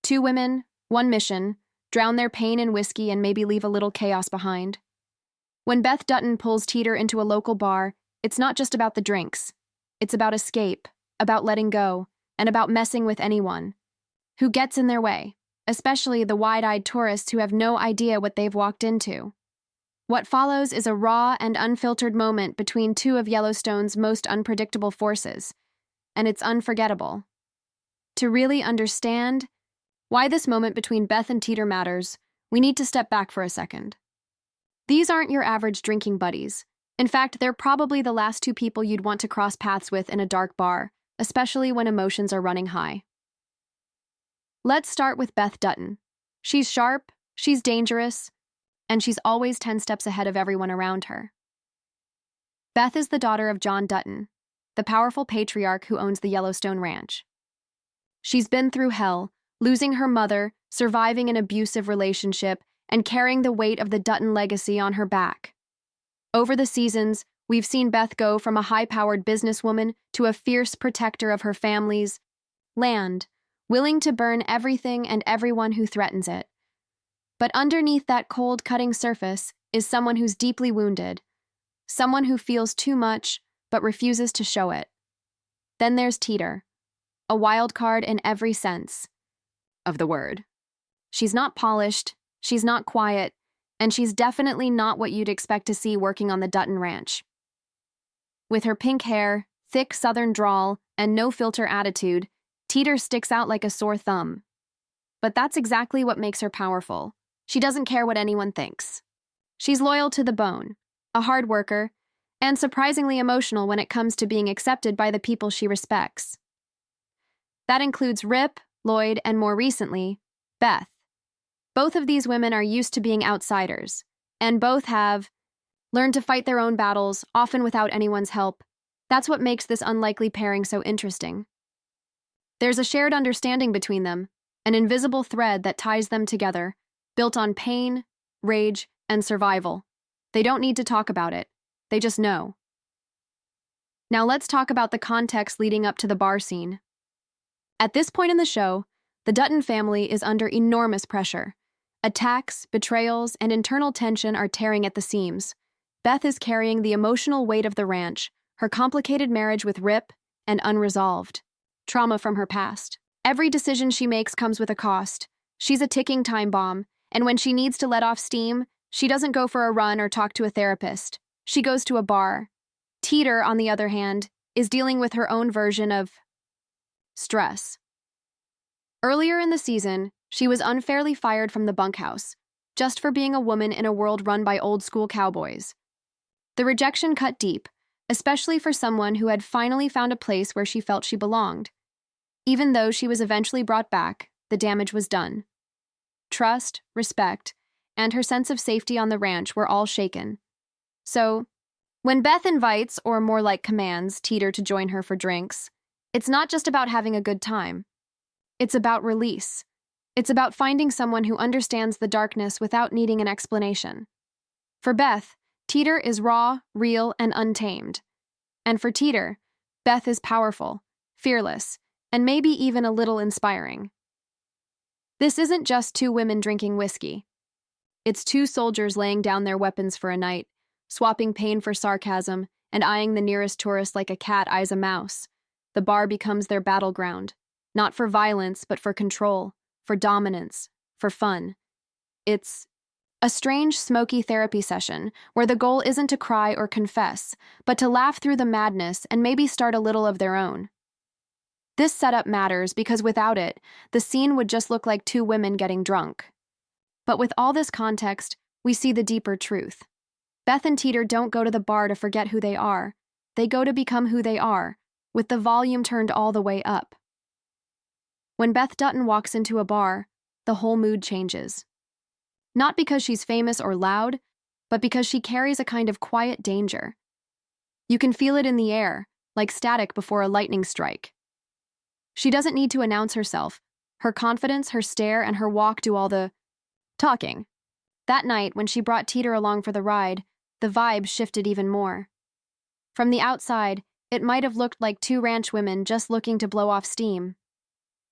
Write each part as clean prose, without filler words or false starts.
Two women, one mission, drown their pain in whiskey and maybe leave a little chaos behind. When Beth Dutton pulls Teeter into a local bar, it's not just about the drinks. It's about escape, about letting go, and about messing with anyone who gets in their way, especially the wide-eyed tourists who have no idea what they've walked into. What follows is a raw and unfiltered moment between two of Yellowstone's most unpredictable forces, and it's unforgettable. To really understand why this moment between Beth and Teeter matters, we need to step back for a second. These aren't your average drinking buddies. In fact, they're probably the last two people you'd want to cross paths with in a dark bar, especially when emotions are running high. Let's start with Beth Dutton. She's sharp, she's dangerous, and she's always 10 steps ahead of everyone around her. Beth is the daughter of John Dutton, the powerful patriarch who owns the Yellowstone Ranch. She's been through hell, losing her mother, surviving an abusive relationship, and carrying the weight of the Dutton legacy on her back. Over the seasons, we've seen Beth go from a high-powered businesswoman to a fierce protector of her family's land, willing to burn everything and everyone who threatens it. But underneath that cold, cutting surface is someone who's deeply wounded, someone who feels too much but refuses to show it. Then there's Teeter, a wild card in every sense of the word. She's not polished, she's not quiet, and she's definitely not what you'd expect to see working on the Dutton Ranch. With her pink hair, thick southern drawl, and no-filter attitude, Teeter sticks out like a sore thumb. But that's exactly what makes her powerful. She doesn't care what anyone thinks. She's loyal to the bone, a hard worker, and surprisingly emotional when it comes to being accepted by the people she respects. That includes Rip, Lloyd, and more recently, Beth. Both of these women are used to being outsiders, and both have learned to fight their own battles, often without anyone's help. That's what makes this unlikely pairing so interesting. There's a shared understanding between them, an invisible thread that ties them together, built on pain, rage, and survival. They don't need to talk about it. They just know. Now let's talk about the context leading up to the bar scene. At this point in the show, the Dutton family is under enormous pressure. Attacks, betrayals, and internal tension are tearing at the seams. Beth is carrying the emotional weight of the ranch, her complicated marriage with Rip, and unresolved trauma from her past. Every decision she makes comes with a cost. She's a ticking time bomb, and when she needs to let off steam, she doesn't go for a run or talk to a therapist. She goes to a bar. Teeter, on the other hand, is dealing with her own version of stress. Earlier in the season, she was unfairly fired from the bunkhouse, just for being a woman in a world run by old-school cowboys. The rejection cut deep, especially for someone who had finally found a place where she felt she belonged. Even though she was eventually brought back, the damage was done. Trust, respect, and her sense of safety on the ranch were all shaken. So, when Beth invites, or more like commands, Teeter to join her for drinks, it's not just about having a good time. It's about release. It's about finding someone who understands the darkness without needing an explanation. For Beth, Teeter is raw, real, and untamed. And for Teeter, Beth is powerful, fearless, and maybe even a little inspiring. This isn't just two women drinking whiskey. It's two soldiers laying down their weapons for a night, swapping pain for sarcasm, and eyeing the nearest tourist like a cat eyes a mouse. The bar becomes their battleground, not for violence, but for control, for dominance, for fun. It's a strange, smoky therapy session where the goal isn't to cry or confess, but to laugh through the madness and maybe start a little of their own. This setup matters because without it, the scene would just look like two women getting drunk. But with all this context, we see the deeper truth. Beth and Teeter don't go to the bar to forget who they are. They go to become who they are, with the volume turned all the way up. When Beth Dutton walks into a bar, the whole mood changes. Not because she's famous or loud, but because she carries a kind of quiet danger. You can feel it in the air, like static before a lightning strike. She doesn't need to announce herself. Her confidence, her stare, and her walk do all the talking. That night, when she brought Teeter along for the ride, the vibe shifted even more. From the outside, it might have looked like two ranch women just looking to blow off steam.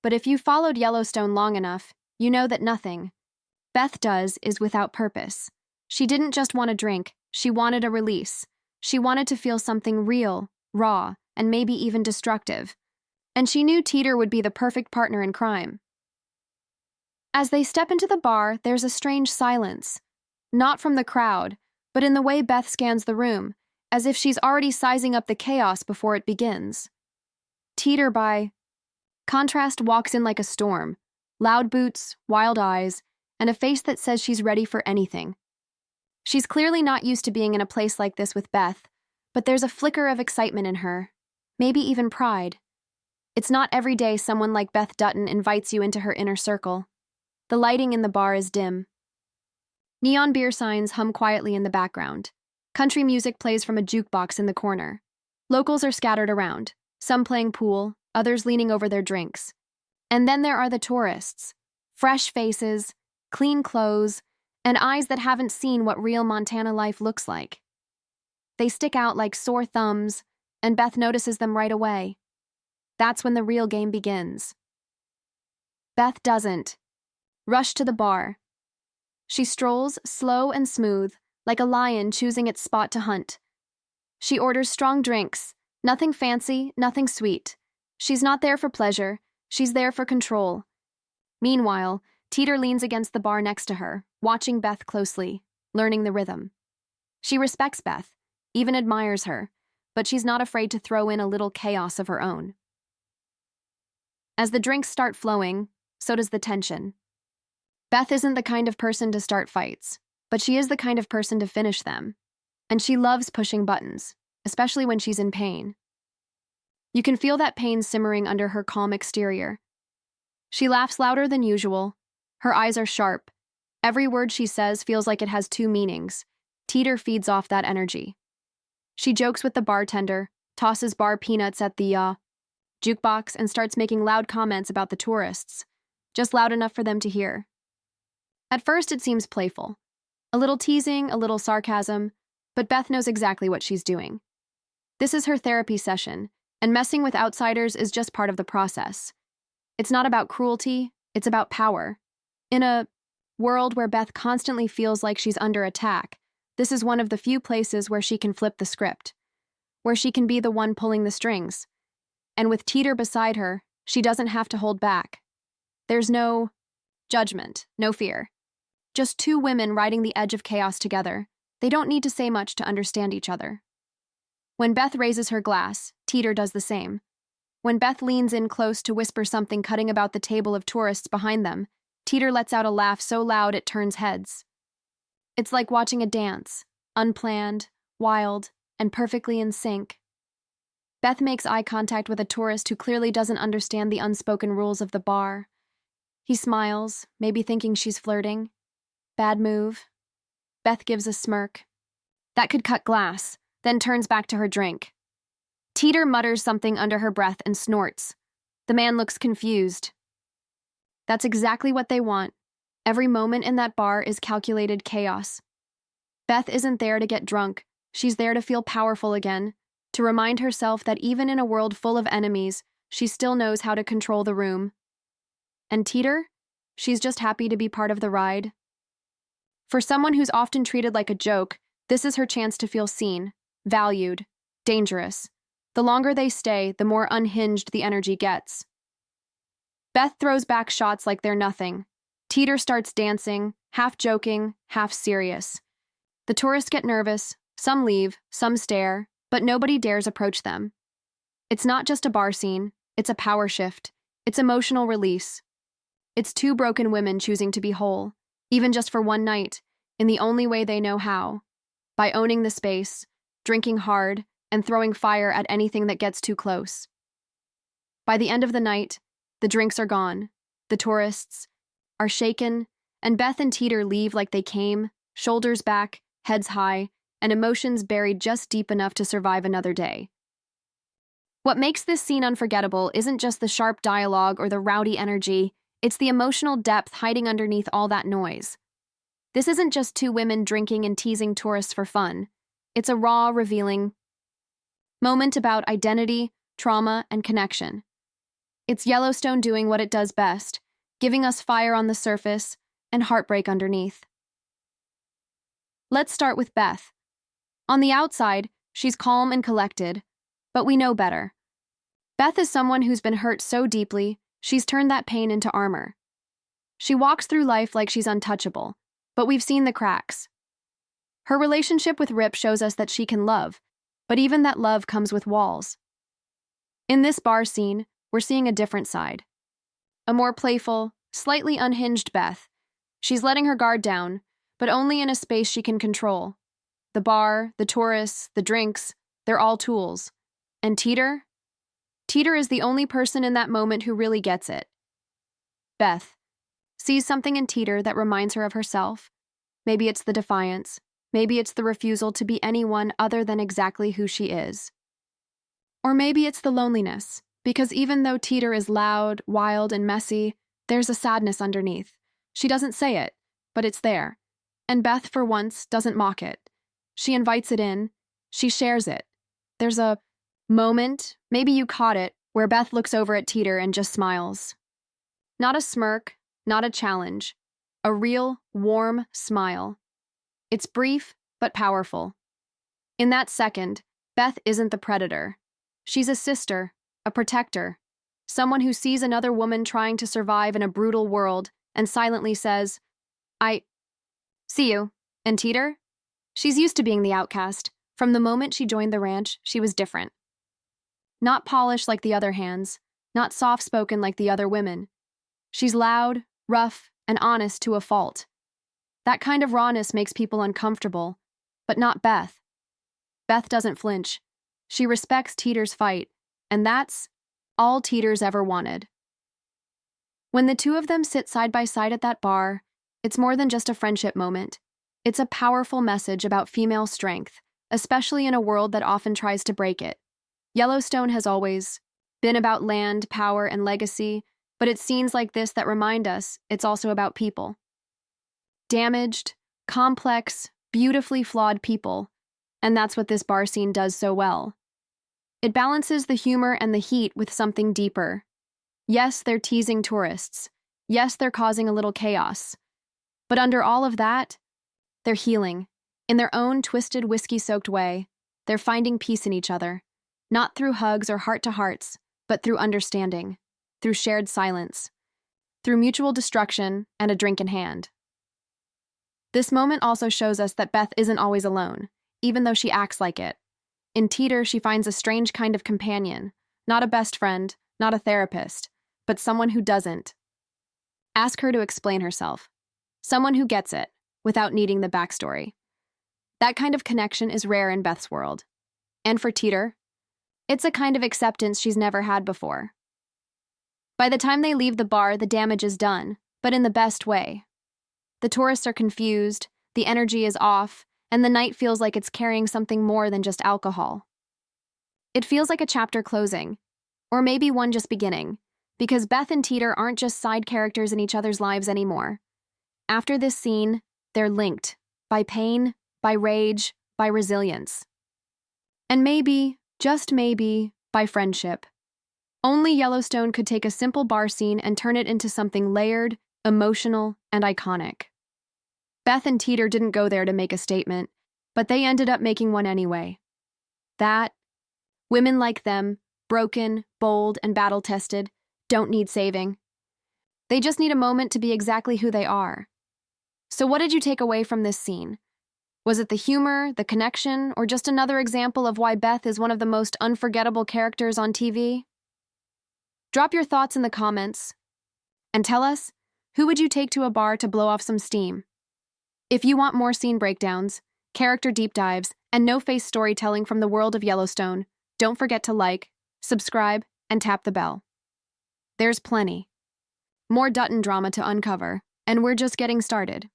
but if you followed Yellowstone long enough, you know that nothing Beth does is without purpose. She didn't just want a drink, she wanted a release. She wanted to feel something real, raw, and maybe even destructive. And she knew Teeter would be the perfect partner in crime. As they step into the bar, there's a strange silence. Not from the crowd, but in the way Beth scans the room, as if she's already sizing up the chaos before it begins. Teeter, by contrast, walks in like a storm. Loud boots, wild eyes, and a face that says she's ready for anything. She's clearly not used to being in a place like this with Beth, but there's a flicker of excitement in her, maybe even pride. It's not every day someone like Beth Dutton invites you into her inner circle. The lighting in the bar is dim. Neon beer signs hum quietly in the background. Country music plays from a jukebox in the corner. Locals are scattered around, some playing pool, others leaning over their drinks. And then there are the tourists. Fresh faces, clean clothes, and eyes that haven't seen what real Montana life looks like. They stick out like sore thumbs, and Beth notices them right away. That's when the real game begins. Beth doesn't rush to the bar. She strolls slow and smooth, like a lion choosing its spot to hunt. She orders strong drinks, nothing fancy, nothing sweet. She's not there for pleasure, she's there for control. Meanwhile, Teeter leans against the bar next to her, watching Beth closely, learning the rhythm. She respects Beth, even admires her, but she's not afraid to throw in a little chaos of her own. As the drinks start flowing, so does the tension. Beth isn't the kind of person to start fights, but she is the kind of person to finish them. And she loves pushing buttons, especially when she's in pain. You can feel that pain simmering under her calm exterior. She laughs louder than usual. Her eyes are sharp. Every word she says feels like it has two meanings. Teeter feeds off that energy. She jokes with the bartender, tosses bar peanuts at the jukebox, and starts making loud comments about the tourists, just loud enough for them to hear. At first, it seems playful. A little teasing, a little sarcasm, but Beth knows exactly what she's doing. This is her therapy session, and messing with outsiders is just part of the process. It's not about cruelty, it's about power. In a world where Beth constantly feels like she's under attack, this is one of the few places where she can flip the script, where she can be the one pulling the strings. And with Teeter beside her, she doesn't have to hold back. There's no judgment, no fear. Just two women riding the edge of chaos together. They don't need to say much to understand each other. When Beth raises her glass, Teeter does the same. When Beth leans in close to whisper something cutting about the table of tourists behind them, Teeter lets out a laugh so loud it turns heads. It's like watching a dance, unplanned, wild, and perfectly in sync. Beth makes eye contact with a tourist who clearly doesn't understand the unspoken rules of the bar. He smiles, maybe thinking she's flirting. Bad move. Beth gives a smirk. That could cut glass, then turns back to her drink. Teeter mutters something under her breath and snorts. The man looks confused. That's exactly what they want. Every moment in that bar is calculated chaos. Beth isn't there to get drunk. She's there to feel powerful again, to remind herself that even in a world full of enemies, she still knows how to control the room. And Teeter? She's just happy to be part of the ride. For someone who's often treated like a joke, this is her chance to feel seen, valued, dangerous. The longer they stay, the more unhinged the energy gets. Beth throws back shots like they're nothing. Teeter starts dancing, half joking, half serious. The tourists get nervous, some leave, some stare, but nobody dares approach them. It's not just a bar scene, it's a power shift. It's emotional release. It's two broken women choosing to be whole, even just for one night, in the only way they know how, by owning the space, drinking hard, and throwing fire at anything that gets too close. By the end of the night, the drinks are gone, the tourists are shaken, and Beth and Teeter leave like they came, shoulders back, heads high, and emotions buried just deep enough to survive another day. What makes this scene unforgettable isn't just the sharp dialogue or the rowdy energy, it's the emotional depth hiding underneath all that noise. This isn't just two women drinking and teasing tourists for fun. It's a raw, revealing moment about identity, trauma, and connection. It's Yellowstone doing what it does best, giving us fire on the surface and heartbreak underneath. Let's start with Beth. On the outside, she's calm and collected, but we know better. Beth is someone who's been hurt so deeply, she's turned that pain into armor. She walks through life like she's untouchable, but we've seen the cracks. Her relationship with Rip shows us that she can love, but even that love comes with walls. In this bar scene, we're seeing a different side. A more playful, slightly unhinged Beth. She's letting her guard down, but only in a space she can control. The bar, the tourists, the drinks, they're all tools. And Teeter? Teeter is the only person in that moment who really gets it. Beth sees something in Teeter that reminds her of herself. Maybe it's the defiance. Maybe it's the refusal to be anyone other than exactly who she is. Or maybe it's the loneliness, because even though Teeter is loud, wild, and messy, there's a sadness underneath. She doesn't say it, but it's there. And Beth, for once, doesn't mock it. She invites it in. She shares it. There's a moment, maybe you caught it, where Beth looks over at Teeter and just smiles. Not a smirk, not a challenge. A real, warm smile. It's brief, but powerful. In that second, Beth isn't the predator. She's a sister, a protector, someone who sees another woman trying to survive in a brutal world and silently says, I see you. And Teeter? She's used to being the outcast. From the moment she joined the ranch, she was different. Not polished like the other hands, not soft-spoken like the other women. She's loud, rough, and honest to a fault. That kind of rawness makes people uncomfortable, but not Beth. Beth doesn't flinch. She respects Teeter's fight, and that's all Teeter's ever wanted. When the two of them sit side by side at that bar, it's more than just a friendship moment. It's a powerful message about female strength, especially in a world that often tries to break it. Yellowstone has always been about land, power, and legacy, but it's scenes like this that remind us it's also about people. Damaged, complex, beautifully flawed people, and that's what this bar scene does so well. It balances the humor and the heat with something deeper. Yes, they're teasing tourists. Yes, they're causing a little chaos. But under all of that, they're healing. In their own twisted, whiskey-soaked way, they're finding peace in each other. Not through hugs or heart-to-hearts, but through understanding, through shared silence, through mutual destruction and a drink in hand. This moment also shows us that Beth isn't always alone, even though she acts like it. In Teeter, she finds a strange kind of companion, not a best friend, not a therapist, but someone who doesn't. Ask her to explain herself. Someone who gets it, without needing the backstory. That kind of connection is rare in Beth's world. And for Teeter, it's a kind of acceptance she's never had before. By the time they leave the bar, the damage is done, but in the best way. The tourists are confused, the energy is off, and the night feels like it's carrying something more than just alcohol. It feels like a chapter closing, or maybe one just beginning, because Beth and Teeter aren't just side characters in each other's lives anymore. After this scene, they're linked, by pain, by rage, by resilience. And maybe, just maybe, by friendship. Only Yellowstone could take a simple bar scene and turn it into something layered, emotional, and iconic. Beth and Teeter didn't go there to make a statement, but they ended up making one anyway. That, women like them, broken, bold, and battle-tested, don't need saving. They just need a moment to be exactly who they are. So what did you take away from this scene? Was it the humor, the connection, or just another example of why Beth is one of the most unforgettable characters on TV? Drop your thoughts in the comments, and tell us, who would you take to a bar to blow off some steam? If you want more scene breakdowns, character deep dives, and no-face storytelling from the world of Yellowstone, don't forget to like, subscribe, and tap the bell. There's plenty. More Dutton drama to uncover, and we're just getting started.